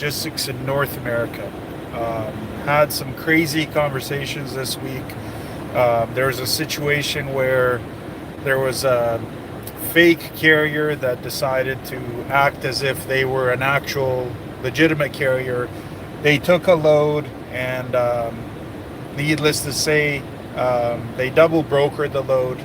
logistics in North America. Had some crazy conversations this week. There was a situation where there was a fake carrier that decided to act as if they were an actual legitimate carrier. They took a load, and needless to say, they double brokered the load.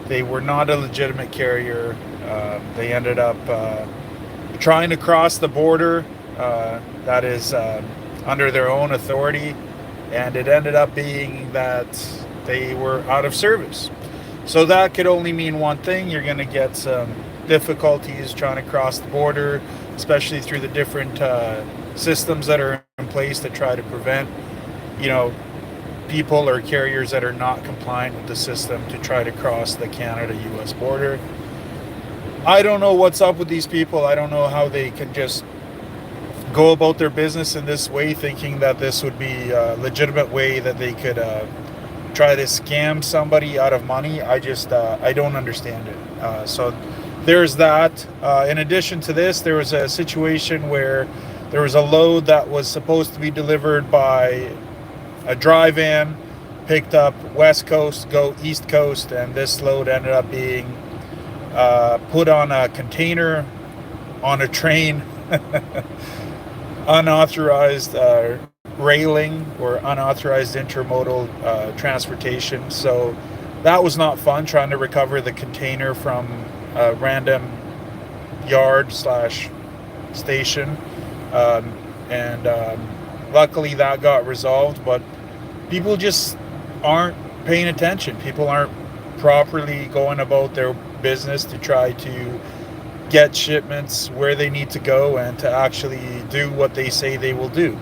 They were not a legitimate carrier. They ended up trying to cross the border. That is under their own authority, and it ended up being that they were out of service. So that could only mean one thing: you're going to get some difficulties trying to cross the border, especially through the different systems that are in place to try to prevent, you know, people or carriers that are not compliant with the system to try to cross the Canada-US border. I don't know what's up with these people. I don't know how they can just go about their business in this way, thinking that this would be a legitimate way that they could try to scam somebody out of money. I don't understand it. So there's that. In addition to this, there was a situation where there was a load that was supposed to be delivered by a dry van, picked up West Coast, go East Coast, and this load ended up being put on a container on a train, unauthorized railing or unauthorized intermodal transportation. So that was not fun, trying to recover the container from a random yard slash station. And luckily that got resolved, but people just aren't paying attention. People aren't properly going about their business to try to get shipments where they need to go and to actually do what they say they will do.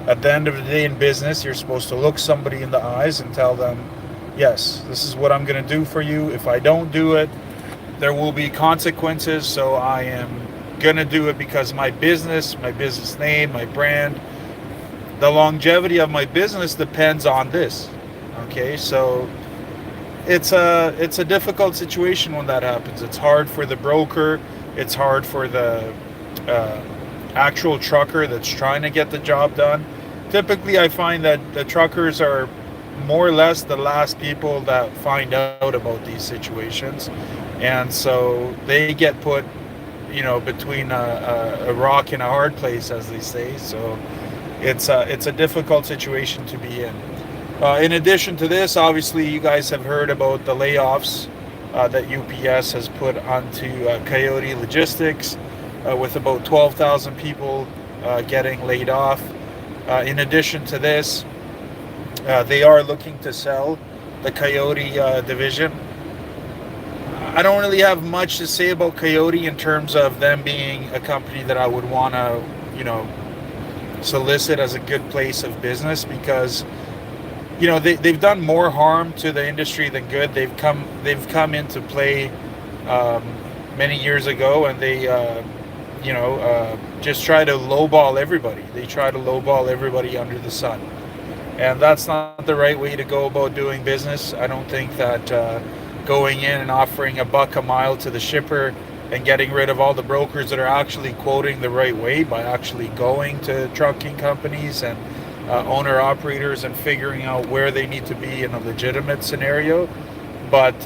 At the end of the day in business, you're supposed to look somebody in the eyes and tell them, yes, this is what I'm going to do for you. If I don't do it, there will be consequences. So I am going to do it because my business name, my brand, the longevity of my business depends on this. Okay, so it's a difficult situation when that happens. It's hard for the broker. It's hard for the actual trucker that's trying to get the job done. Typically, I find that the truckers are more or less the last people that find out about these situations, and so they get put, between a rock and a hard place, as they say. So it's a difficult situation to be in. In addition to this, obviously, you guys have heard about the layoffs that UPS has put onto Coyote Logistics, with about 12,000 people getting laid off. In addition to this, they are looking to sell the Coyote division. I don't really have much to say about Coyote in terms of them being a company that I would want to, solicit as a good place of business, because they've done more harm to the industry than good. They've come into play many years ago, and they just try to lowball everybody. They try to lowball everybody under the sun, and that's not the right way to go about doing business. I don't think that going in and offering $1 a mile to the shipper and getting rid of all the brokers that are actually quoting the right way by actually going to trucking companies and owner operators and figuring out where they need to be in a legitimate scenario. But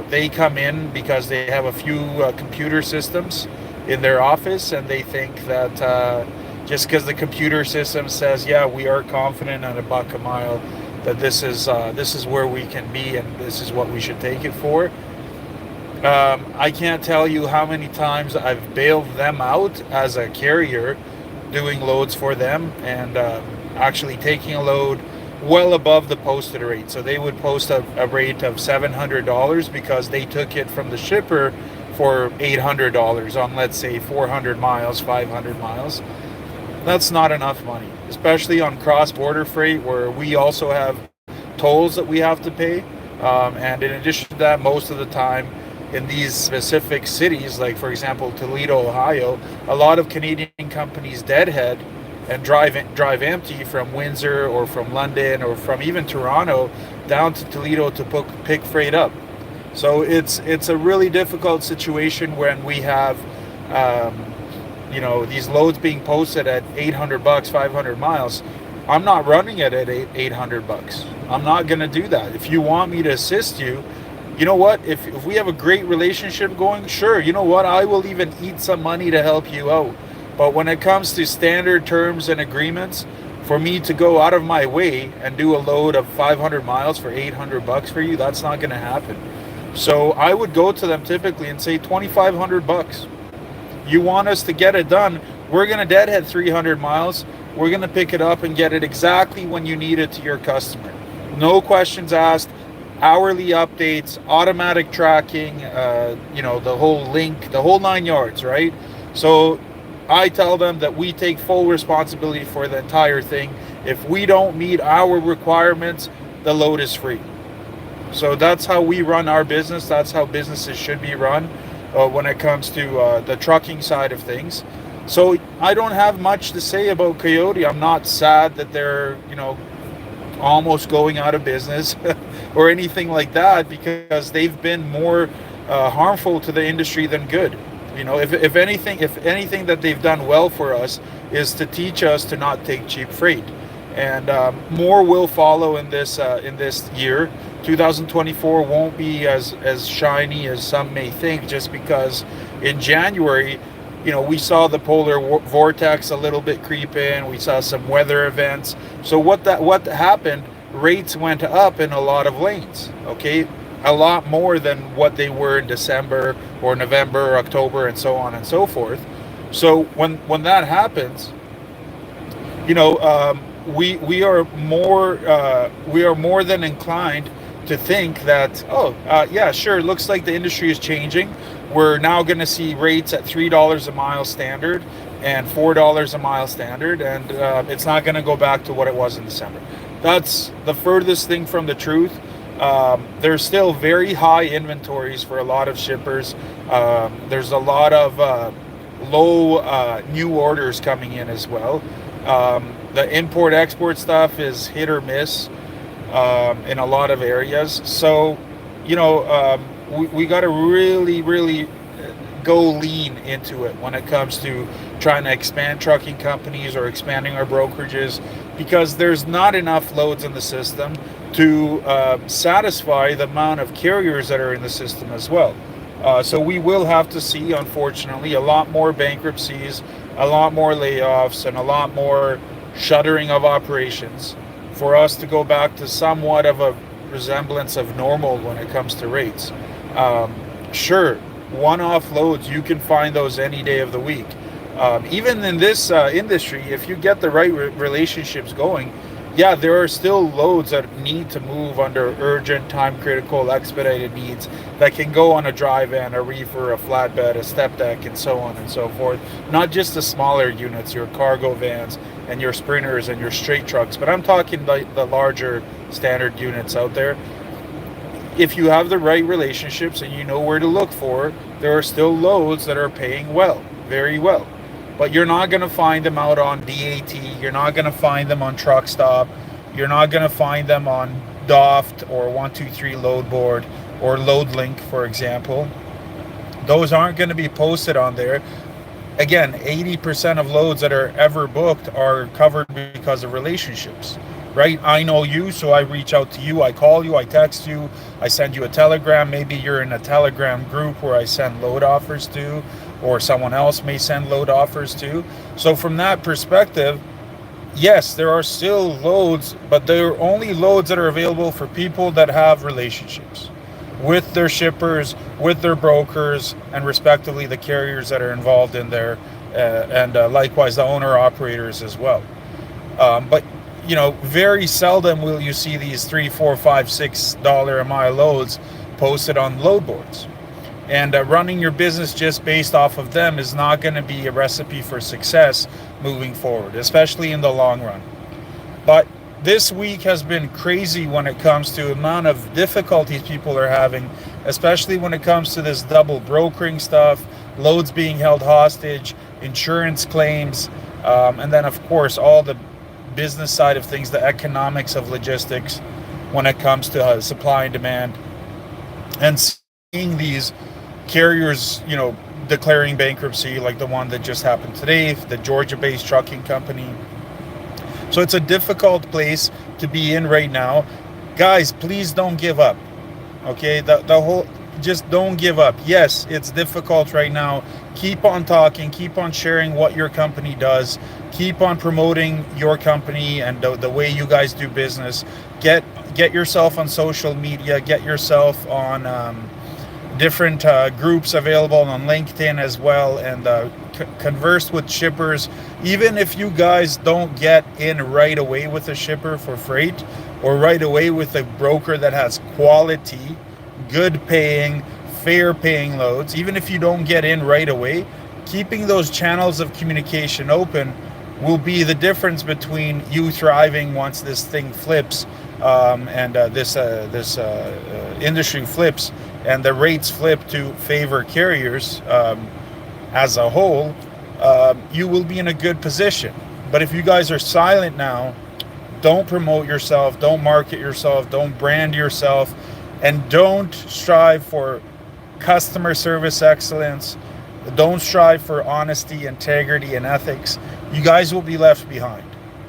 they come in because they have a few computer systems in their office, and they think that just because the computer system says, yeah, we are confident at $1 a mile, that this is where we can be and this is what we should take it for. I can't tell you how many times I've bailed them out as a carrier, doing loads for them, and actually taking a load well above the posted rate. So they would post a rate of $700 because they took it from the shipper for $800 on, let's say, 400 miles, 500 miles. That's not enough money, especially on cross-border freight, where we also have tolls that we have to pay. And in addition to that, most of the time in these specific cities, like for example Toledo, Ohio, a lot of Canadian companies deadhead and drive empty from Windsor or from London or from even Toronto down to Toledo to pick freight up. So it's a really difficult situation when we have these loads being posted at $800, 500 miles. I'm not running it at $800. I'm not going to do that. If you want me to assist you, you know what? If we have a great relationship going, sure, you know what? I will even eat some money to help you out. But when it comes to standard terms and agreements, for me to go out of my way and do a load of 500 miles for $800 for you, that's not going to happen. So I would go to them typically and say $2,500. You want us to get it done, we're going to deadhead 300 miles. We're going to pick it up and get it exactly when you need it to your customer. No questions asked, hourly updates, automatic tracking, the whole link, the whole 9 yards, right? So I tell them that we take full responsibility for the entire thing. If we don't meet our requirements, the load is free. So that's how we run our business. That's how businesses should be run when it comes to the trucking side of things. So I don't have much to say about Coyote. I'm not sad that they're, almost going out of business or anything like that, because they've been more harmful to the industry than good. If anything that they've done well for us is to teach us to not take cheap freight, and more will follow in this year. 2024 won't be as shiny as some may think, just because in January, we saw the polar vortex a little bit creep in. We saw some weather events. So what happened? Rates went up in a lot of lanes. Okay, a lot more than what they were in December or November, or October, and so on and so forth. So when that happens, we are more than inclined to think that, yeah, sure, looks like the industry is changing. We're now going to see rates at $3 a mile standard and $4 a mile standard, and it's not going to go back to what it was in December. That's the furthest thing from the truth. There's still very high inventories for a lot of shippers. There's a lot of low new orders coming in as well. The import-export stuff is hit or miss in a lot of areas. So, we got to really go lean into it when it comes to trying to expand trucking companies or expanding our brokerages, because there's not enough loads in the system to satisfy the amount of carriers that are in the system as well. So we will have to see, unfortunately, a lot more bankruptcies, a lot more layoffs, and a lot more shuttering of operations for us to go back to somewhat of a resemblance of normal when it comes to rates. Sure, one-off loads, you can find those any day of the week. Even in this industry, if you get the right relationships going, yeah, there are still loads that need to move under urgent, time-critical, expedited needs that can go on a dry van, a reefer, a flatbed, a step deck, and so on and so forth. Not just the smaller units, your cargo vans and your sprinters and your straight trucks, but I'm talking like the larger standard units out there. If you have the right relationships and you know where to look for, there are still loads that are paying well, very well. But you're not going to find them out on DAT. You're not going to find them on Truck Stop. You're not going to find them on Doft or 123 Load Board or LoadLink, for example. Those aren't going to be posted on there. Again, 80% of loads that are ever booked are covered because of relationships, right? I know you, so I reach out to you. I call you, I text you, I send you a telegram. Maybe you're in a telegram group where I send load offers to, or someone else may send load offers to. So from that perspective, yes, there are still loads, but they're only loads that are available for people that have relationships with their shippers, with their brokers, and respectively the carriers that are involved in there, and likewise the owner operators as well. But very seldom will you see these $3, $4, $5, $6 a mile loads posted on load boards. And running your business just based off of them is not going to be a recipe for success moving forward, especially in the long run. But this week has been crazy when it comes to the amount of difficulties people are having, especially when it comes to this double brokering stuff, loads being held hostage, insurance claims, and then, of course, all the business side of things, the economics of logistics when it comes to supply and demand. And seeing these carriers, declaring bankruptcy, like the one that just happened today, the Georgia-based trucking company. So it's a difficult place to be in right now. Guys, please don't give up. Okay, the whole, just don't give up. Yes, it's difficult right now. Keep on talking, keep on sharing what your company does, keep on promoting your company and the way you guys do business. Get yourself on social media, get yourself on different groups available on LinkedIn as well, and converse with shippers. Even if you guys don't get in right away with a shipper for freight, or right away with a broker that has quality, good paying, fair paying loads, even if you don't get in right away, keeping those channels of communication open will be the difference between you thriving once this thing flips, and this industry flips, and the rates flip to favor carriers as a whole. You will be in a good position. But if you guys are silent now, don't promote yourself, don't market yourself, don't brand yourself, and don't strive for customer service excellence. Don't strive for honesty, integrity, and ethics. You guys will be left behind.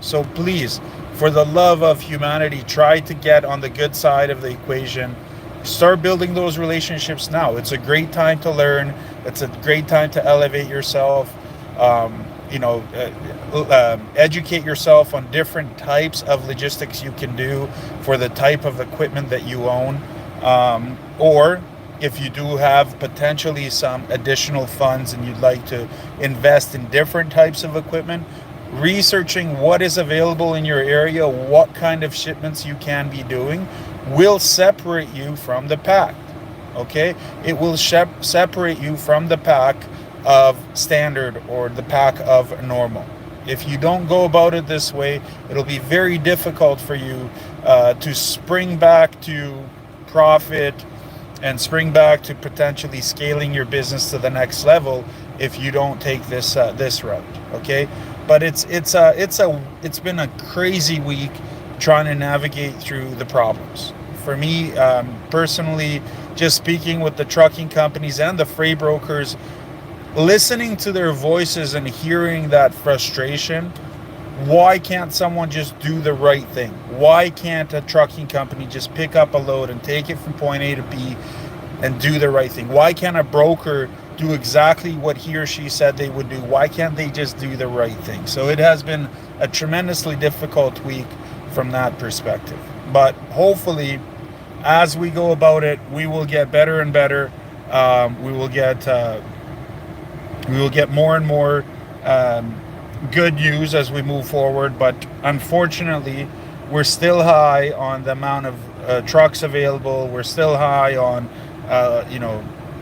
So please, for the love of humanity, try to get on the good side of the equation. Start building those relationships now. It's a great time to learn. It's a great time to elevate yourself. Educate yourself on different types of logistics you can do for the type of equipment that you own. Or if you do have potentially some additional funds and you'd like to invest in different types of equipment, researching what is available in your area, what kind of shipments you can be doing, will separate you from the pack. Okay? It will separate you from the pack of standard or the pack of normal. If you don't go about it this way, it'll be very difficult for you to spring back to profit and spring back to potentially scaling your business to the next level if you don't take this route. Okay, but it's been a crazy week trying to navigate through the problems. For me personally, just speaking with the trucking companies and the freight brokers, listening to their voices and hearing that frustration. Why can't someone just do the right thing? Why can't a trucking company just pick up a load and take it from point A to B and do the right thing? Why can't a broker do exactly what he or she said they would do? Why can't they just do the right thing? So it has been a tremendously difficult week from that perspective. But hopefully, as we go about it, we will get better and better. We will get more and more good news as we move forward, but unfortunately we're still high on the amount of trucks available. We're still high on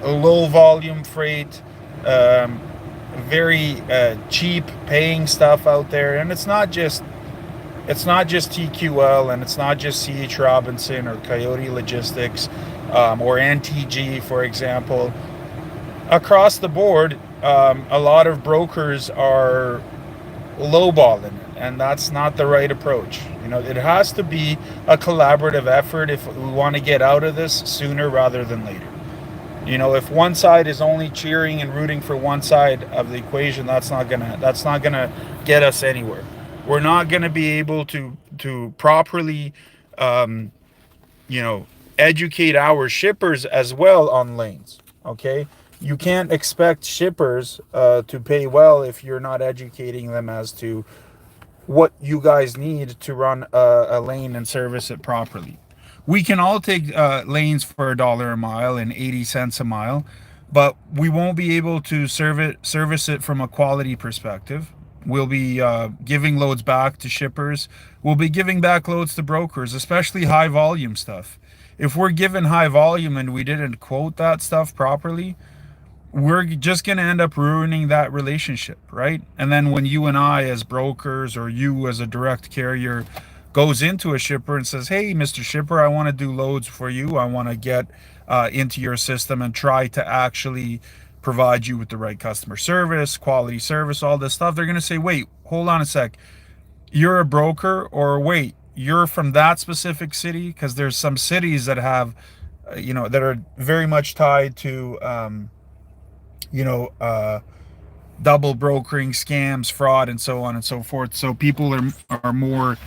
low volume freight, very cheap paying stuff out there. And it's not just TQL, and it's not just CH Robinson or Coyote Logistics, or NTG, for example. Across the board, a lot of brokers are lowballing it, and that's not the right approach. It has to be a collaborative effort if we want to get out of this sooner rather than later. If one side is only cheering and rooting for one side of the equation, that's not gonna get us anywhere. We're not gonna be able to properly, educate our shippers as well on lanes. Okay, you can't expect shippers to pay well if you're not educating them as to what you guys need to run a lane and service it properly. We can all take lanes for $1 a mile and 80 cents a mile, but we won't be able to service it from a quality perspective. We'll be giving loads back to shippers. We'll be giving back loads to brokers, especially high volume stuff. If we're given high volume and we didn't quote that stuff properly, we're just going to end up ruining that relationship, right? And then when you and I as brokers, or you as a direct carrier, goes into a shipper and says, hey, Mr. Shipper, I want to do loads for you. I want to get into your system and try to actually provide you with the right customer service, quality service, all this stuff. They're going to say, wait, hold on a sec. You're a broker, or wait, you're from that specific city? Because there's some cities that have, that are very much tied to you know, double brokering scams, fraud, and so on and so forth. So people are more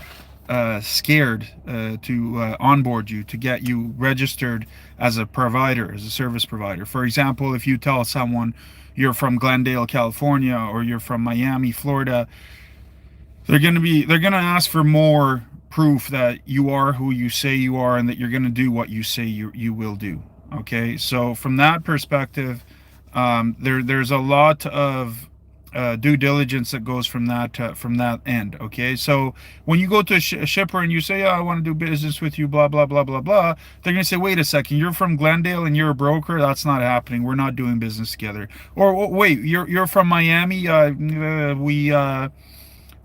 scared to onboard you, to get you registered as a provider, as a service provider. For example, if you tell someone you're from Glendale, California, or you're from Miami, Florida, they're gonna ask for more proof that you are who you say you are and that you're gonna do what you say you will do. Okay, so from that perspective, there's a lot of due diligence that goes from that end. Okay, so when you go to a shipper and you say, "Oh, I want to do business with you," blah blah blah blah blah, they're gonna say, "Wait a second, you're from Glendale and you're a broker. That's not happening. We're not doing business together." Or wait, you're from Miami.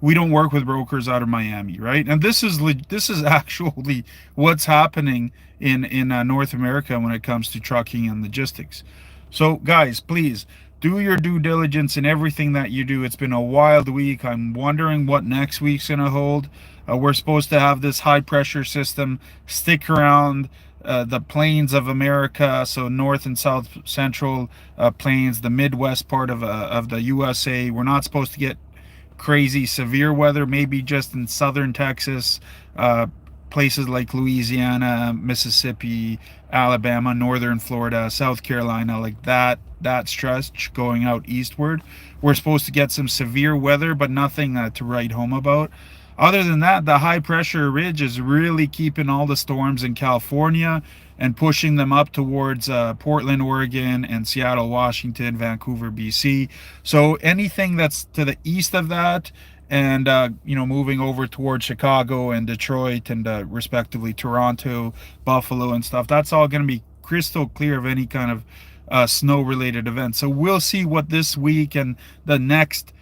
We don't work with brokers out of Miami, right? And this is actually what's happening in North America when it comes to trucking and logistics. So, guys, please do your due diligence in everything that you do. It's been a wild week. I'm wondering what next week's gonna hold. We're supposed to have this high pressure system stick around the plains of America, so north and south central plains, the Midwest part of the USA. We're not supposed to get crazy severe weather, maybe just in southern Texas, uh, places like Louisiana, Mississippi, Alabama, northern Florida, South Carolina, like that stretch going out eastward. We're supposed to get some severe weather, but nothing to write home about. Other than that, the high pressure ridge is really keeping all the storms in California and pushing them up towards Portland, Oregon, and Seattle, Washington, Vancouver, BC. So anything that's to the east of that, and moving over towards Chicago and Detroit and respectively Toronto, Buffalo, and stuff, that's all going to be crystal clear of any kind of snow-related event. So we'll see what this week and the next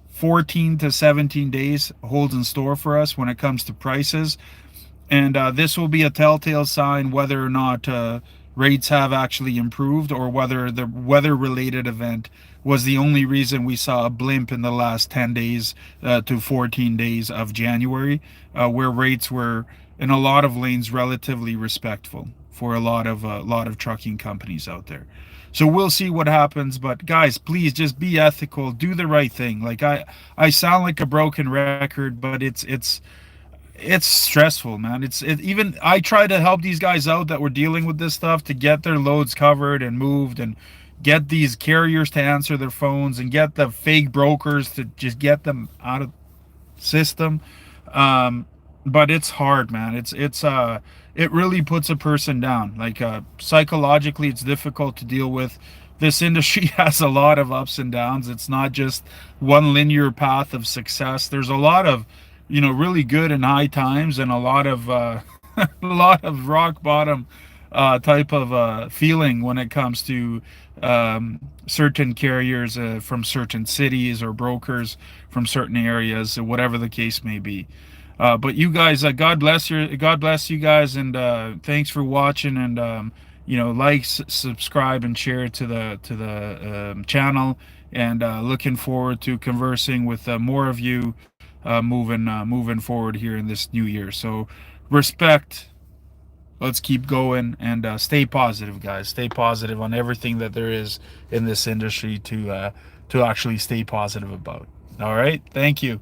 14 to 17 days holds in store for us when it comes to prices. And this will be a telltale sign whether or not rates have actually improved, or whether the weather related event was the only reason we saw a blimp in the last 10 days to 14 days of January, where rates were in a lot of lanes relatively respectful for a lot of trucking companies out there. So we'll see what happens, but guys, please just be ethical, do the right thing. Like I sound like a broken record, but it's stressful, man. Even I try to help these guys out that were dealing with this stuff to get their loads covered and moved, and get these carriers to answer their phones, and get the fake brokers to just get them out of system. Um, but it's hard, man. It really puts a person down. Like psychologically, it's difficult to deal with. This industry has a lot of ups and downs. It's not just one linear path of success. There's a lot of, really good and high times, and a lot of a lot of rock bottom type of feeling when it comes to certain carriers from certain cities, or brokers from certain areas, whatever the case may be. But you guys, God bless you guys, and thanks for watching. And like, subscribe, and share to the channel. And looking forward to conversing with more of you moving forward here in this new year. So respect. Let's keep going, and stay positive, guys. Stay positive on everything that there is in this industry to actually stay positive about. All right. Thank you.